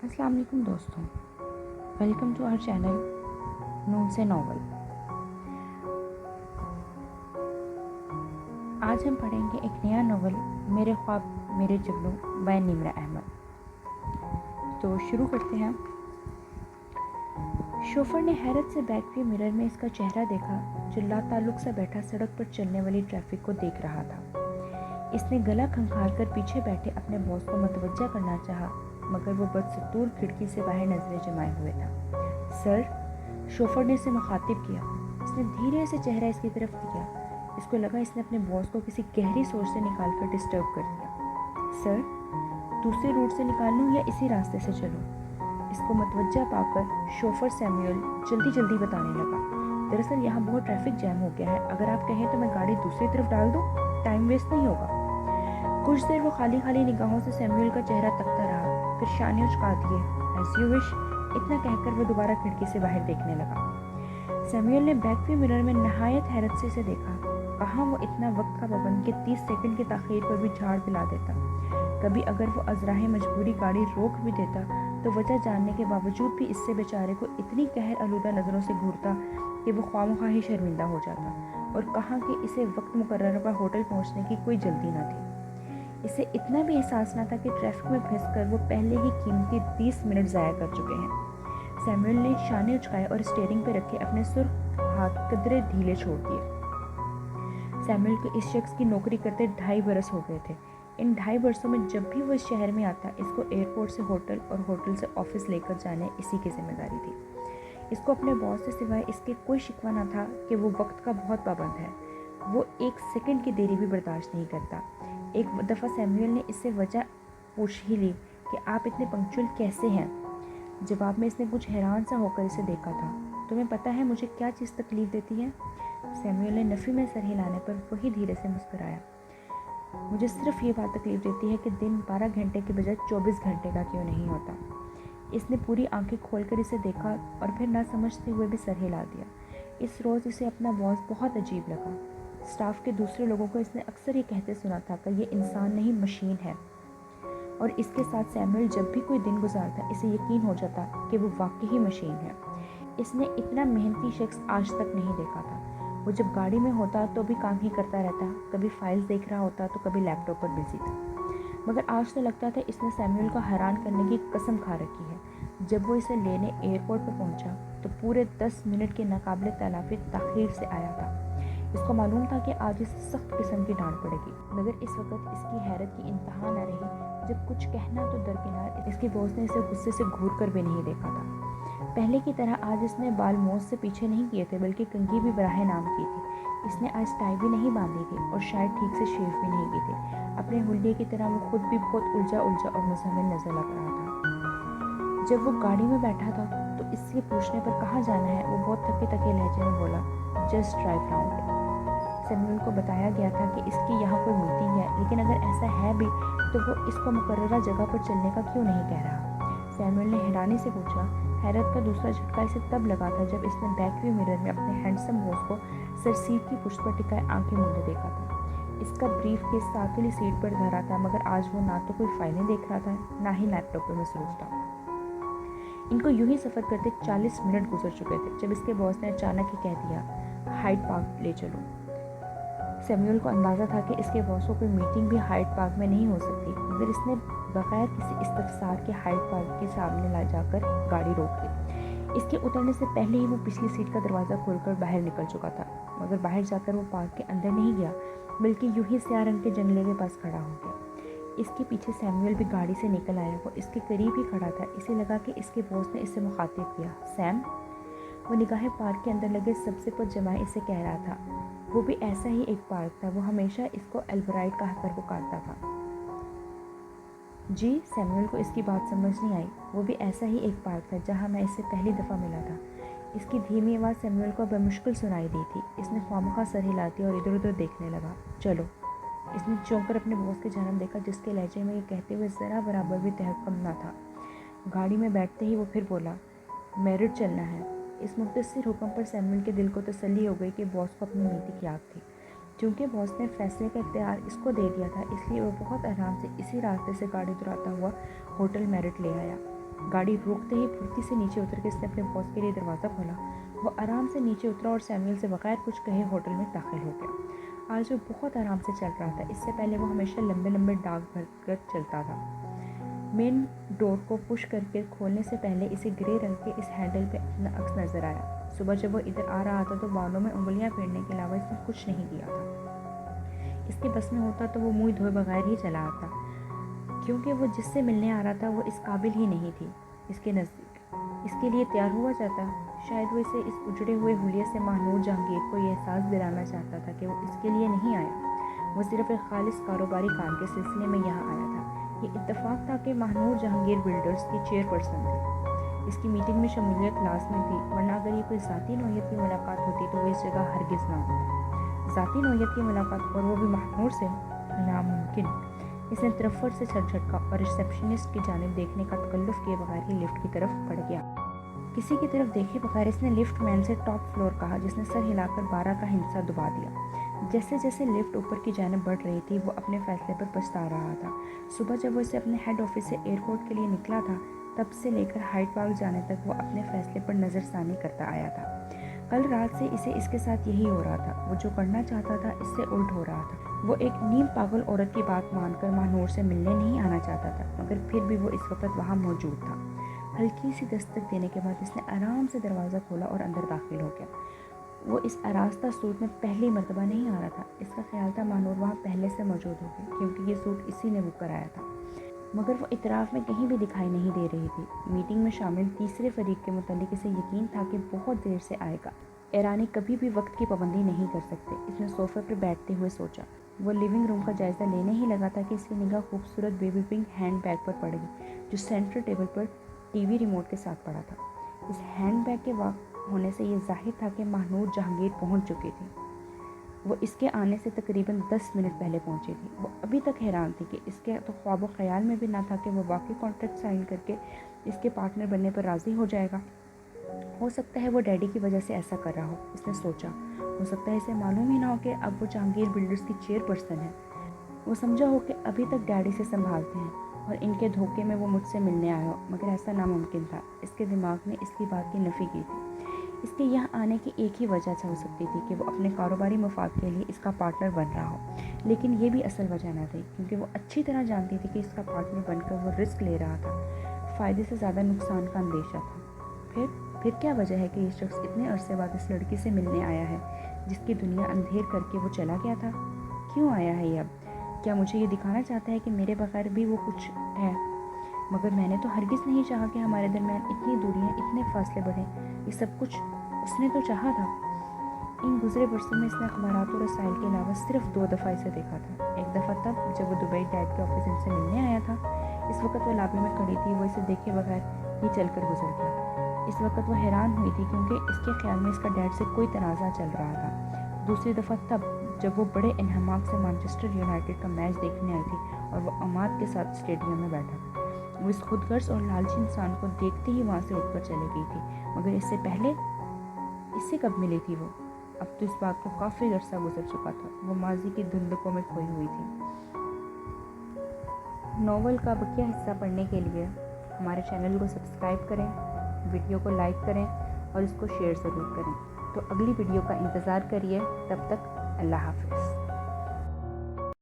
अस्सलाम वालेकुम दोस्तों, वेलकम टू आवर चैनल नून से नॉवल। आज हम पढ़ेंगे एक नया नॉवल मेरे ख्वाब मेरे जुगनू बाय निम्रा अहमद। तो शुरू करते हैं। शोफर ने हैरत से बैक व्यू मिरर में इसका चेहरा देखा जो लाताल्लुक सा बैठा सड़क पर चलने वाली ट्रैफिक को देख रहा था। इसने गला खंखार कर पीछे बैठे अपने बॉस को मतवज्जा करना चाहा, मगर वो बदसतूर खिड़की से बाहर नजरें जमाए हुए था। सर, शोफर ने इसे मुखातिब किया। इसने धीरे से चेहरा इसकी तरफ किया। इसको लगा इसने अपने बॉस को किसी गहरी सोच से निकालकर डिस्टर्ब कर दिया। सर, दूसरे रूट से निकाल लूँ या इसी रास्ते से चलूँ? इसको मतवज्जा पाकर शोफर सैमुअल जल्दी जल्दी बताने लगा। दरअसल यहाँ बहुत ट्रैफिक जैम हो गया है, अगर आप कहें तो मैं गाड़ी दूसरी तरफ डाल दूँ, टाइम वेस्ट नहीं होगा। कुछ देर वो खाली खाली निगाहों से सैमुअल का चेहरा तकता रहा, फिर शाने उचका दिए। एज यू विश, इतना कहकर वो दोबारा खिड़की से बाहर देखने लगा। सैमुअल ने बैक व्यू मिरर में नहायत हैरत से इसे देखा। कहाँ वो इतना वक्त का पाबंद के 30 सेकंड की ताख़ीर पर भी झाड़ पिला देता। कभी अगर वो अज़राहे मजबूरी गाड़ी रोक भी देता तो वजह जानने के बावजूद भी इससे बेचारे को इतनी कहर आलूदा नज़रों से घूरता कि वो ख्वामख्वाह ही शर्मिंदा हो जाता। और कहाँ कि इसे वक्त मुकर्रर पर होटल पहुँचने की कोई जल्दी ना थी। इसे इतना भी एहसास न था कि ट्रैफिक में फंसकर वो पहले ही कीमती 30 मिनट ज़ाया कर चुके हैं। सैमुअल ने शाने उचकाए और स्टीयरिंग पर रखे अपने सुर्ख हाथ कदरे ढीले छोड़ दिए। सैमुअल को इस शख्स की नौकरी करते 2.5 बरस हो गए थे। इन 2.5 बरसों में जब भी वो इस शहर में आता, इसको एयरपोर्ट से होटल और होटल से ऑफिस लेकर जाने इसी की जिम्मेदारी थी। इसको अपने बॉस से सिवाय इसके कोई शिकवा न था कि वो वक्त का बहुत पाबंद है। वो 1 सेकंड की देरी भी बर्दाश्त नहीं करता। एक दफ़ा सैमुअल ने इससे वजह पूछ ही ली कि आप इतने पंक्चुअल कैसे हैं। जवाब में इसने कुछ हैरान सा होकर इसे देखा था। तुम्हें पता है मुझे क्या चीज़ तकलीफ़ देती है? सैमुअल ने नफ़ी में सर हिलाने पर वही धीरे से मुस्कुराया। मुझे सिर्फ ये बात तकलीफ़ देती है कि दिन 12 घंटे के बजाय 24 घंटे का क्यों नहीं होता। इसने पूरी आंखें खोलकर इसे देखा और फिर ना समझते हुए भी सर हिला दिया। इस रोज़ इसे अपना बॉस बहुत अजीब लगा। स्टाफ के दूसरे लोगों को इसने अक्सर ये कहते सुना था कि ये इंसान नहीं मशीन है। और इसके साथ सैमुअल जब भी कोई दिन गुजारता इसे यकीन हो जाता कि वो वाकई ही मशीन है। इसने इतना मेहनती शख्स आज तक नहीं देखा था। वो जब गाड़ी में होता तो भी काम ही करता रहता, कभी फाइल्स देख रहा होता तो कभी लैपटॉप पर बिजी था। मगर आज तो लगता था इसने सैमुअल को हैरान करने की कसम खा रखी है। जब वो इसे लेने एयरपोर्ट पर पहुंचा तो पूरे 10 मिनट के नाकाबिले तलाफी ताख़ीर से आया था। इसको मालूम था कि आज इसे सख्त किस्म की डांट पड़ेगी, मगर इस वक्त इसकी हैरत की इंतहा न रही जब कुछ कहना तो दरकिनार इसके बॉस ने इसे गुस्से से घूर कर भी नहीं देखा था। पहले की तरह आज इसने बाल मोज से पीछे नहीं किए थे, बल्कि कंघी भी बराह नाम की थी। इसने आज टाई भी नहीं बांधी थी और शायद ठीक से शेव भी नहीं की थी। अपने हुलिये की तरह वो खुद भी बहुत उलझा उलझा और मुज़म्मिल नजर लग रहा था। जब वो गाड़ी में बैठा था तो इससे पूछने पर कहाँ जाना है, वो बहुत थके थके लहजे में बोला, जस्ट ड्राइव राउंड। सैमुअल को बताया गया था कि इसकी यहाँ कोई मीटिंग है, लेकिन अगर ऐसा है भी तो वो इसको मुकर्ररा जगह पर चलने का क्यों नहीं कह रहा। सैमुअल ने हैरानी से पूछा। हैरत का दूसरा झटका इसे तब लगा था जब इसने बैक व्यू मिरर में अपने हैंडसम बॉस को सर सीट की पुष्ट पर टिकाए आंखें मूंदे देखा था। इसका ब्रीफ केस साथ सीट पर धरा था, मगर आज वो ना तो कोई फाइलें देख रहा था, ना ही लैपटॉप पर मसरूफ था। इनको यूं ही सफ़र करते 40 मिनट गुजर चुके थे जब इसके बॉस ने अचानक ही कह दिया, हाइड पार्क ले चलो। सैमुअल को अंदाज़ा था कि इसके बॉस को कोई मीटिंग भी हाइड पार्क में नहीं हो सकती, मगर इसने बगैर किसी इस्तफसार के हाइड पार्क के सामने ला जाकर गाड़ी रोक दी। इसके उतरने से पहले ही वो पिछली सीट का दरवाज़ा खोलकर बाहर निकल चुका था, मगर बाहर जाकर वो पार्क के अंदर नहीं गया, बल्कि यूं ही स्याह रंग के जंगले के पास खड़ा हो गया। इसके पीछे सैमुअल भी गाड़ी से निकल आया। वो इसके करीब ही खड़ा था। इसे लगा कि इसके बॉस ने इससे मुखातिब किया, सैम। वो निगाहें पार्क के अंदर लगे सबसे पर जमाए इसे कह रहा था। वो भी ऐसा ही एक पार्क था। वो हमेशा इसको एल्बराइड कहकर पुकारता था। जी, सैमुअल को इसकी बात समझ नहीं आई। वो भी ऐसा ही एक पार्क था जहाँ मैं इससे पहली दफ़ा मिला था। इसकी धीमी आवाज़ सैमुअल को बमुश्किल सुनाई दी थी। इसने ख्वामखा सर हिला दिया और इधर उधर देखने लगा। चलो। इसने चौंक कर अपने बॉस की जानब देखा, जिसके लहजे में ये कहते हुए ज़रा बराबर भी तहक्कुम न था। गाड़ी में बैठते ही वो फिर बोला, मेरिट चलना है। इस मुख्तसर हुक्म पर सैमुअल के दिल को तसल्ली हो गई कि बॉस को अपनी नीति की याद थी। क्योंकि बॉस ने फैसले का इख्तियार इसको दे दिया था, इसलिए वो बहुत आराम से इसी रास्ते से गाड़ी दुराता हुआ होटल मेरिट ले आया। गाड़ी रोकते ही फुर्ती से नीचे उतर के इसने अपने बॉस के लिए दरवाज़ा खोला। वो आराम से नीचे उतरा और सैमुअल से बगैर कुछ कहे होटल में दाखिल हो गया। आज वो बहुत आराम से चल रहा था। इससे पहले वो हमेशा लंबे लंबे डाक भर कर चलता था। मेन डोर को पुश करके खोलने से पहले इसे ग्रे रंग के इस हैंडल पे अपना अक्स नज़र आया। सुबह जब वो इधर आ रहा था तो बालों में उंगलियां फेरने के अलावा इसने कुछ नहीं किया था। इसके बस में होता तो वो मुँह धोए बगैर ही चला आता, क्योंकि वो जिससे मिलने आ रहा था वो इस काबिल ही नहीं थी इसके नज़दीक। इसके लिए तैयार हुआ जाता। शायद वो इसे इस उजड़े हुए हुलिये से महानूर जहांगीर को ये एहसास दिलाना चाहता था कि वो इसके लिए नहीं आया, वो सिर्फ एक खालिस कारोबारी काम के सिलसिले में यहाँ आया था। ये इत्तेफाक था कि महानूर जहांगीर बिल्डर्स की चेयरपर्सन थी। इसकी मीटिंग में शमूलियत लाजमी थी, वरना अगर ये कोई ज़ाती नौयत की मुलाकात होती तो वो इस जगह हरगिज़ ना होती। ज़ाती नौयत की मुलाकात, और वो भी महानूर से, नामुमकिन। इसने तरफर से सर झटका और रिसेप्शनिस्ट की जानिब देखने का तकल्लुफ़ किए बगैर ही लिफ्ट की तरफ बढ़ गया। किसी की तरफ देखे बगैर इसने लिफ्ट मैन से टॉप फ्लोर कहा, जिसने सर हिलाकर 12 का हिंसा दबा दिया। जैसे जैसे लिफ्ट ऊपर की जानिब बढ़ रही थी वो अपने फैसले पर पछता रहा था। सुबह जब वो इसे अपने हेड ऑफिस से एयरपोर्ट के लिए निकला था, तब से लेकर हाइड पार्क जाने तक वो अपने फैसले पर नज़रसानी करता आया था। कल रात से इसे इसके साथ यही हो रहा था। वो जो करना चाहता था इससे उल्ट हो रहा था। वो एक नीम पागल औरत की बात मानकर महानूर से मिलने नहीं आना चाहता था, मगर फिर भी वो इस वक्त वहाँ मौजूद था। हल्की सी दस्तक देने के बाद इसने आराम से दरवाज़ा खोला और अंदर दाखिल हो गया। वो इस आरास्ता सूट में पहली मर्तबा नहीं आ रहा था। इसका ख्याल था महानूर वहाँ पहले से मौजूद होगी, क्योंकि ये सूट इसी ने बुक कराया था, मगर वो इतराफ़ में कहीं भी दिखाई नहीं दे रही थी। मीटिंग में शामिल तीसरे फरीक के मुतालिक इसे यकीन था कि बहुत देर से आएगा। ईरानी कभी भी वक्त की पाबंदी नहीं कर सकते, इसने सोफे पर बैठते हुए सोचा। वो लिविंग रूम का जायज़ा लेने ही लगा था कि इसकी निगाह खूबसूरत बेबी पिंक हैंड बैग पर पड़ गई, जो सेंट्रल टेबल पर टीवी रिमोट के साथ पड़ा था। इस हैंड बैग के वाक़ होने से ये ज़ाहिर था कि महानूर जहांगीर पहुंच चुकी थी। वो इसके आने से तकरीबन 10 मिनट पहले पहुंची थी। वो अभी तक हैरान थी कि इसके तो ख्वाब ख्याल में भी ना था कि वो वाकई कॉन्ट्रैक्ट साइन करके इसके पार्टनर बनने पर राज़ी हो जाएगा। हो सकता है वो डैडी की वजह से ऐसा कर रहा हो, इसने सोचा। हो सकता है इसे मालूम ही ना हो कि अब वो जहांगीर बिल्डर्स की चेयरपर्सन है। वो समझा हो कि अभी तक डैडी से संभालते हैं और इनके धोखे में वो मुझसे मिलने आया हो, मगर ऐसा नामुमकिन था। इसके दिमाग ने इसकी बात की नफ़ी की थी। इसके यहाँ आने की एक ही वजह हो सकती थी कि वो अपने कारोबारी मफाद के लिए इसका पार्टनर बन रहा हो, लेकिन ये भी असल वजह न थी, क्योंकि वो अच्छी तरह जानती थी कि इसका पार्टनर बनकर वो रिस्क ले रहा था। फ़ायदे से ज़्यादा नुकसान का अंदेशा था। फिर क्या वजह है कि ये शख्स इतने अरसे बाद इस लड़की से मिलने आया है, जिसकी दुनिया अंधेर करके वो चला गया था? क्यों आया है ये अब? क्या मुझे ये दिखाना चाहता है कि मेरे बगैर भी वो कुछ है? मगर मैंने तो हरगिज़ नहीं चाहा कि हमारे दरमियान इतनी दूरियां, इतने फासले बढ़ें। ये सब कुछ उसने तो चाहा था। इन गुज़रे बरसों में इसने अखबारात और रसाइल के अलावा सिर्फ 2 दफ़ा इसे देखा था। एक दफ़ा तब जब वो दुबई डैड के ऑफिस इनसे मिलने आया था। इस वक्त वो लॉबी में खड़ी थी। वो इसे देखे बगैर ही चलकर गुजर गया। इस वक्त वो हैरान हुई थी, क्योंकि इसके ख्याल में इसका डैड से कोई तनाज़ा चल रहा था। दूसरी दफ़ा तब जब वो बड़े इन्हमाक से मैनचेस्टर यूनाइटेड का मैच देखने आई थी और वो अमाद के साथ स्टेडियम में बैठा था। वो इस खुदगर्ज और लालची इंसान को देखते ही वहाँ से उठकर चली गई थी, मगर इससे पहले इससे कब मिली थी वो? अब तो इस बात को काफ़ी अरसा गुजर चुका था। वो माजी की धुंधकों में खोई हुई थी। नॉवल का बकिया हिस्सा पढ़ने के लिए हमारे चैनल को सब्सक्राइब करें, वीडियो को लाइक करें और इसको शेयर ज़रूर करें। तो अगली वीडियो का इंतज़ार करिए। तब तक अल्लाह हाफ़िज़।